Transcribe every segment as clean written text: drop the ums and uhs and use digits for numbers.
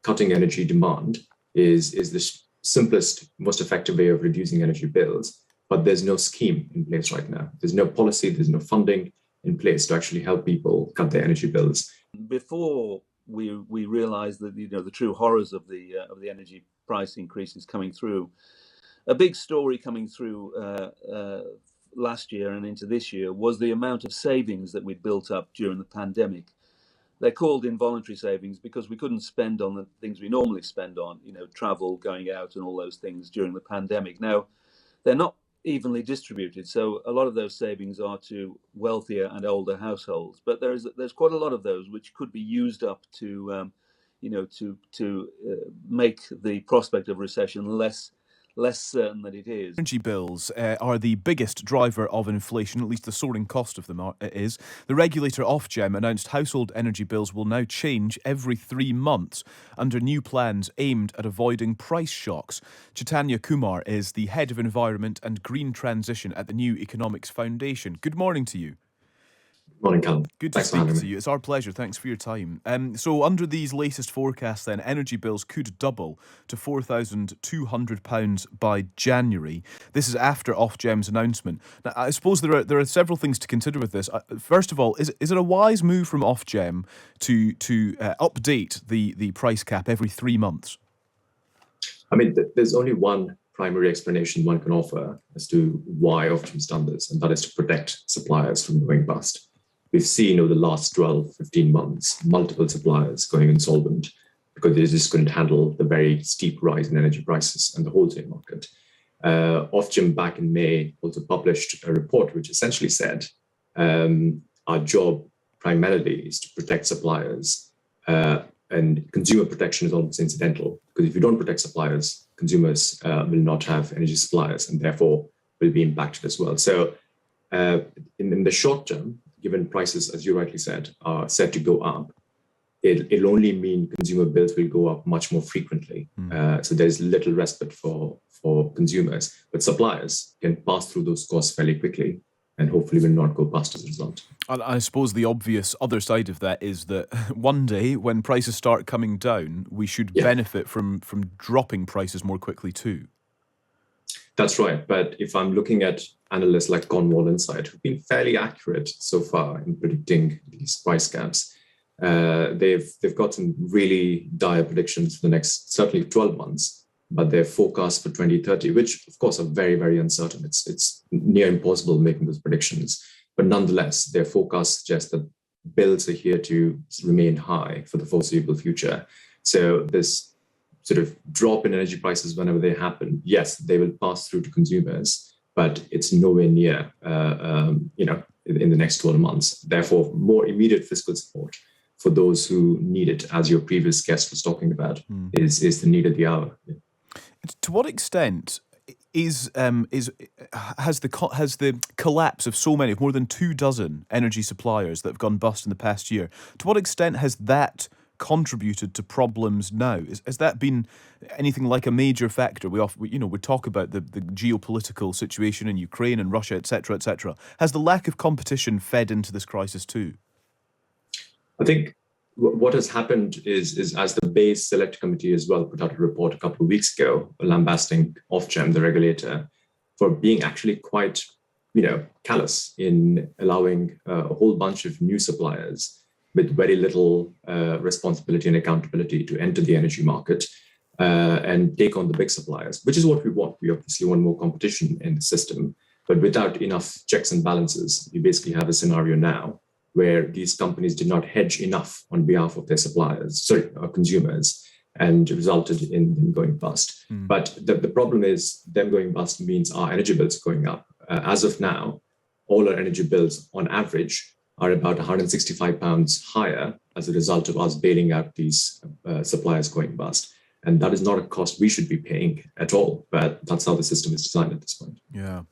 cutting energy demand is the simplest, most effective way of reducing energy bills. But there's no scheme in place right now. There's no policy, there's no funding in place to actually help people cut their energy bills. Before we realised that the true horrors of the energy price increases coming through, a big story coming through last year and into this year was the amount of savings that we'd built up during the pandemic. They're called involuntary savings because we couldn't spend on the things we normally spend on, travel, going out and all those things during the pandemic. Now, they're not evenly distributed, so a lot of those savings are to wealthier and older households, but there's quite a lot of those which could be used up to make the prospect of recession less certain that it is. Energy bills are the biggest driver of inflation, at least the soaring cost of them is. The regulator OFGEM announced household energy bills will now change every 3 months under new plans aimed at avoiding price shocks. Chaitanya Kumar is the Head of Environment and Green Transition at the New Economics Foundation. Good morning to you. Morning, Callum. Good to speak to you. It's our pleasure. Thanks for your time. So under these latest forecasts then, energy bills could double to £4,200 by January. This is after Ofgem's announcement. Now, I suppose there are several things to consider with this. First of all, is it a wise move from Ofgem to update the price cap every 3 months? I mean, there's only one primary explanation one can offer as to why Ofgem's done this, and that is to protect suppliers from going bust. We've seen over the last 12, 15 months, multiple suppliers going insolvent because they just couldn't handle the very steep rise in energy prices and the wholesale market. Ofgem back in May also published a report which essentially said our job primarily is to protect suppliers, and consumer protection is almost incidental, because if you don't protect suppliers, consumers will not have energy suppliers and therefore will be impacted as well. So in the short term, given prices, as you rightly said, are set to go up, it'll only mean consumer bills will go up much more frequently. So there's little respite for consumers, but suppliers can pass through those costs fairly quickly and hopefully will not go bust as a result. I suppose the obvious other side of that is that one day when prices start coming down, we should benefit from dropping prices more quickly too. That's right. But if I'm looking at analysts like Cornwall Insight, who've been fairly accurate so far in predicting these price caps, they've got some really dire predictions for the next certainly 12 months, but their forecast for 2030, which of course are very, very uncertain. It's near impossible making those predictions. But nonetheless, their forecast suggests that bills are here to remain high for the foreseeable future. So this sort of drop in energy prices whenever they happen, yes, they will pass through to consumers, but it's nowhere near, in the next 12 months. Therefore, more immediate fiscal support for those who need it, as your previous guest was talking about, is the need of the hour. Yeah. To what extent has the collapse of so many, of more than 24 energy suppliers that have gone bust in the past year, to what extent has that contributed to problems now? Has that been anything like a major factor? We talk about the geopolitical situation in Ukraine and Russia, etc., etc. Has the lack of competition fed into this crisis too? I think what has happened is as the Bayes Select Committee as well put out a report a couple of weeks ago, lambasting Ofgem, the regulator, for being actually quite, callous in allowing a whole bunch of new suppliers with very little responsibility and accountability to enter the energy market and take on the big suppliers, which is what we want. We obviously want more competition in the system, but without enough checks and balances, you basically have a scenario now where these companies did not hedge enough on behalf of their consumers, and resulted in them going bust. But the problem is them going bust means our energy bills going up. As of now, all our energy bills on average are about £165 higher as a result of us bailing out these suppliers going bust. And that is not a cost we should be paying at all, but that's how the system is designed at this point. Yeah.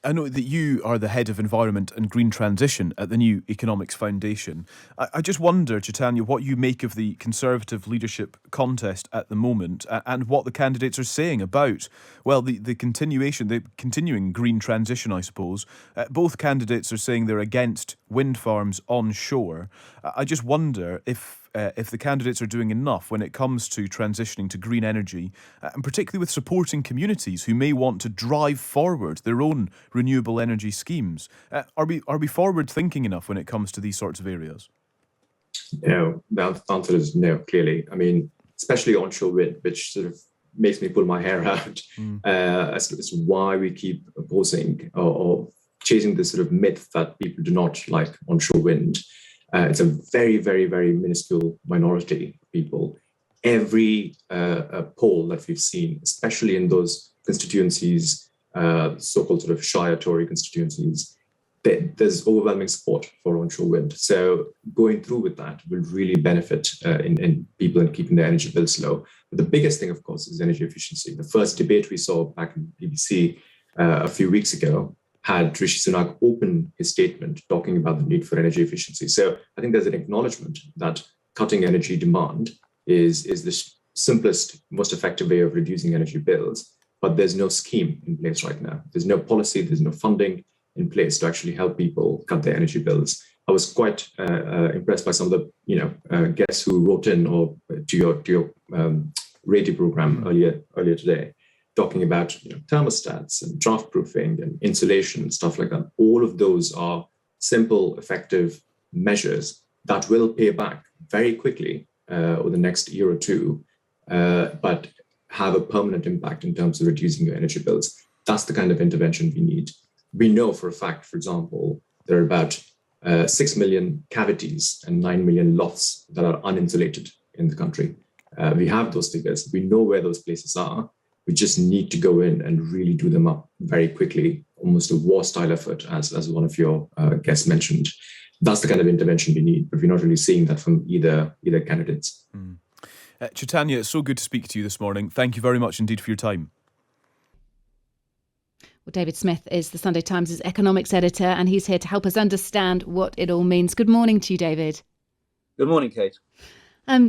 I know that you are the Head of Environment and Green Transition at the New Economics Foundation. I just wonder, Chaitanya, what you make of the Conservative leadership contest at the moment and what the candidates are saying about, well, the continuing green transition, I suppose. Both candidates are saying they're against wind farms onshore. I just wonder if if the candidates are doing enough when it comes to transitioning to green energy, and particularly with supporting communities who may want to drive forward their own renewable energy schemes. Are we forward thinking enough when it comes to these sorts of areas? No, the answer is no, clearly. I mean, especially onshore wind, which sort of makes me pull my hair out as to why we keep opposing or chasing this sort of myth that people do not like onshore wind. It's a very, very, very minuscule minority of people. Every poll that we've seen, especially in those constituencies, so-called sort of Shire Tory constituencies, there's overwhelming support for onshore wind. So going through with that will really benefit in people and keeping their energy bills low. But the biggest thing, of course, is energy efficiency. The first debate we saw back in BBC a few weeks ago had Rishi Sunak open his statement talking about the need for energy efficiency. So I think there's an acknowledgement that cutting energy demand is the simplest, most effective way of reducing energy bills. But there's no scheme in place right now. There's no policy, there's no funding in place to actually help people cut their energy bills. I was quite impressed by some of the guests who wrote in or to your radio program earlier today, talking about thermostats and draft proofing and insulation and stuff like that. All of those are simple, effective measures that will pay back very quickly over the next year or two, but have a permanent impact in terms of reducing your energy bills. That's the kind of intervention we need. We know for a fact, for example, there are about 6 million cavities and 9 million lofts that are uninsulated in the country. We have those figures. We know where those places are. We just need to go in and really do them up very quickly, almost a war-style effort, as one of your guests mentioned. That's the kind of intervention we need, but we're not really seeing that from either candidates. Chaitanya, it's so good to speak to you this morning. Thank you very much indeed for your time. Well, David Smith is the Sunday Times' economics editor, and he's here to help us understand what it all means. Good morning to you, David. Good morning, Kate.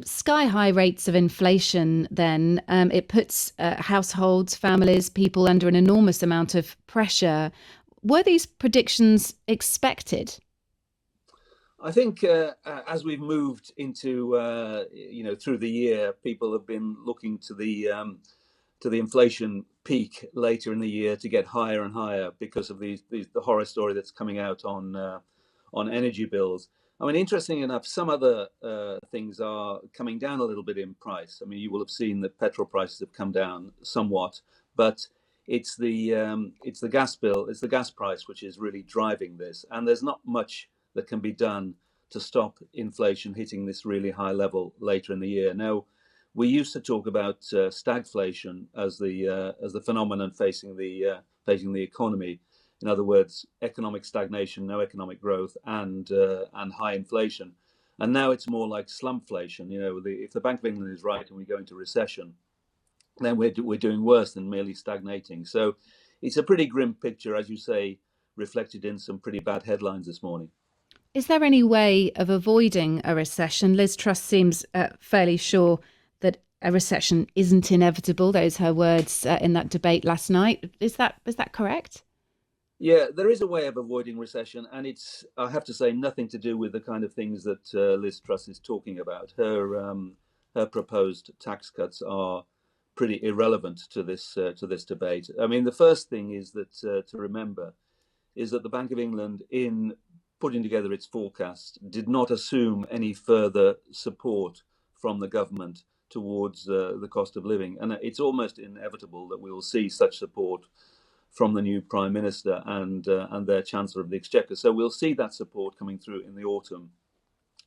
Sky-high rates of inflation, then, it puts households, families, people under an enormous amount of pressure. Were these predictions expected? I think as we've moved into, through the year, people have been looking to the inflation peak later in the year to get higher and higher because of the horror story that's coming out on energy bills. I mean, interesting enough, some other things are coming down a little bit in price. I mean, you will have seen that petrol prices have come down somewhat, but it's the gas bill, it's the gas price which is really driving this, and there's not much that can be done to stop inflation hitting this really high level later in the year. Now, we used to talk about stagflation as the phenomenon facing the economy. In other words, economic stagnation, no economic growth, and high inflation. And now it's more like slumpflation. If the Bank of England is right and we go into recession, then we're doing worse than merely stagnating. So it's a pretty grim picture, as you say, reflected in some pretty bad headlines this morning. Is there any way of avoiding a recession? Liz Truss seems fairly sure that a recession isn't inevitable. Those are her words in that debate last night. Is that correct? Yeah, there is a way of avoiding recession, and it's, I have to say, nothing to do with the kind of things that Liz Truss is talking about. Her proposed tax cuts are pretty irrelevant to this debate. I mean, the first thing is that to remember is that the Bank of England, in putting together its forecast, did not assume any further support from the government towards the cost of living, and it's almost inevitable that we will see such support from the new Prime Minister and their Chancellor of the Exchequer. So we'll see that support coming through in the autumn,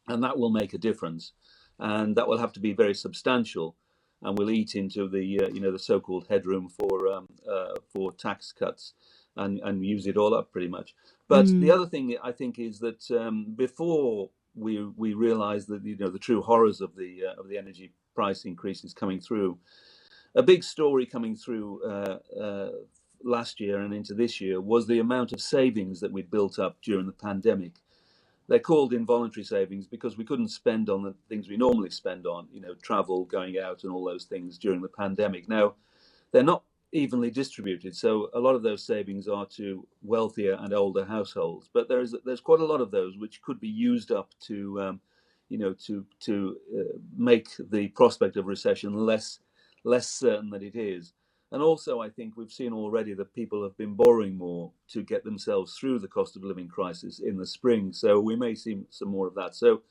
and that will make a difference, and that will have to be very substantial, and will eat into the so-called headroom for tax cuts, and use it all up pretty much. But the other thing I think is that before we realise that the true horrors of the energy price increases coming through, a big story coming through last year and into this year was the amount of savings that we'd built up during the pandemic. They're called involuntary savings because we couldn't spend on the things we normally spend on, travel, going out and all those things during the pandemic. Now, they're not evenly distributed, so a lot of those savings are to wealthier and older households, but there's quite a lot of those which could be used up to to make the prospect of recession less certain than it is. And also, I think we've seen already that people have been borrowing more to get themselves through the cost of living crisis in the spring. So we may see some more of that. So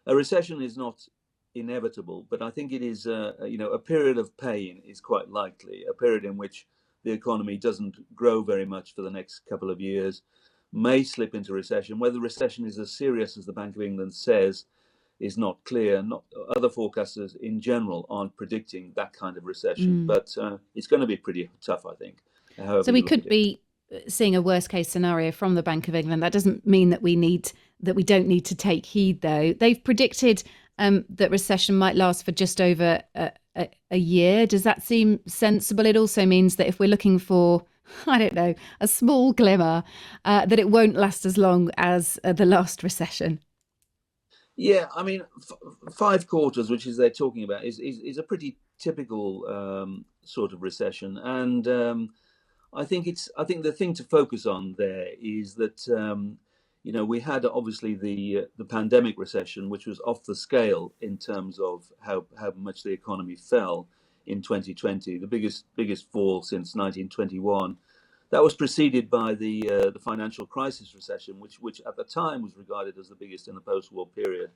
a recession is not inevitable, but I think it is, a period of pain is quite likely, a period in which the economy doesn't grow very much for the next couple of years, may slip into recession. Whether recession is as serious as the Bank of England says is not clear. Other forecasters in general aren't predicting that kind of recession, but it's going to be pretty tough, I think. So we could be seeing a worst case scenario from the Bank of England. That doesn't mean that we don't need to take heed, though. They've predicted that recession might last for just over a year. Does that seem sensible? It also means that if we're looking for, I don't know, a small glimmer, that it won't last as long as the last recession. Yeah, I mean, 5 quarters, which is they're talking about, is a pretty typical sort of recession, and I think the thing to focus on there is that we had obviously the pandemic recession, which was off the scale in terms of how much the economy fell in 2020, the biggest fall since 1921. That was preceded by the financial crisis recession, which at the time was regarded as the biggest in the post-war period.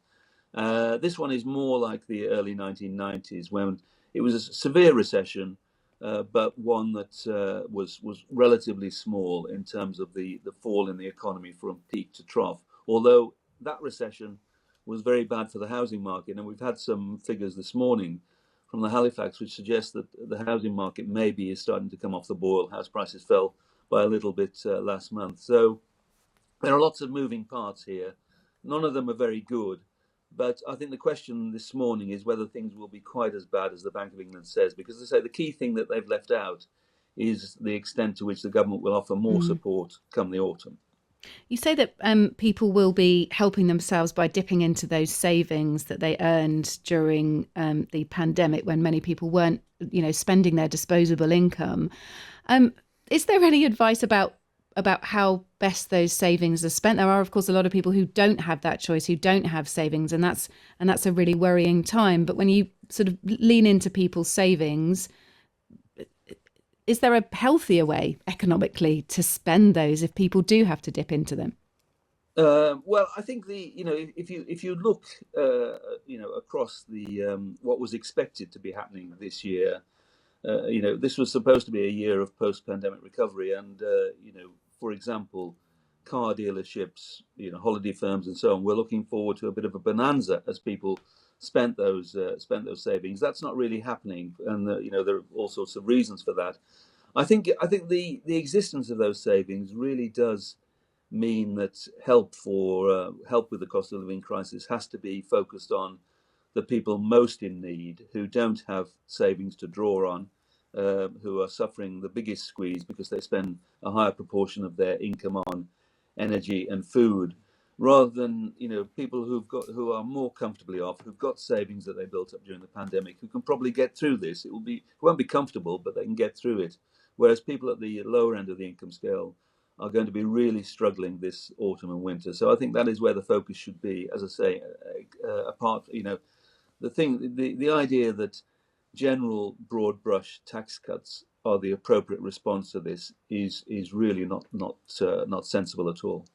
This one is more like the early 1990s, when it was a severe recession, but one that was relatively small in terms of the fall in the economy from peak to trough. Although that recession was very bad for the housing market, and we've had some figures this morning from the Halifax which suggest that the housing market maybe is starting to come off the boil. House prices fell by a little bit last month. So there are lots of moving parts here. None of them are very good. But I think the question this morning is whether things will be quite as bad as the Bank of England says, because as I say, the key thing that they've left out is the extent to which the government will offer more support come the autumn. You say that people will be helping themselves by dipping into those savings that they earned during the pandemic, when many people weren't, spending their disposable income. Is there any advice about how best those savings are spent? There are, of course, a lot of people who don't have that choice, who don't have savings, and that's a really worrying time. But when you sort of lean into people's savings, is there a healthier way economically to spend those if people do have to dip into them? Well, I think if you look across the what was expected to be happening this year, this was supposed to be a year of post-pandemic recovery, and for example, car dealerships, holiday firms, and so on, we're looking forward to a bit of a bonanza as people spent those savings. That's not really happening, and there are all sorts of reasons for that. I think the existence of those savings really does mean that help with the cost of living crisis has to be focused on the people most in need, who don't have savings to draw on, who are suffering the biggest squeeze because they spend a higher proportion of their income on energy and food, rather than people who are more comfortably off, who've got savings that they built up during the pandemic, who can probably get through this. It won't be comfortable, but they can get through it. Whereas people at the lower end of the income scale are going to be really struggling this autumn and winter. So I think that is where the focus should be. As I say, apart, the idea that general broad brush tax cuts are the appropriate response to this is really not sensible at all.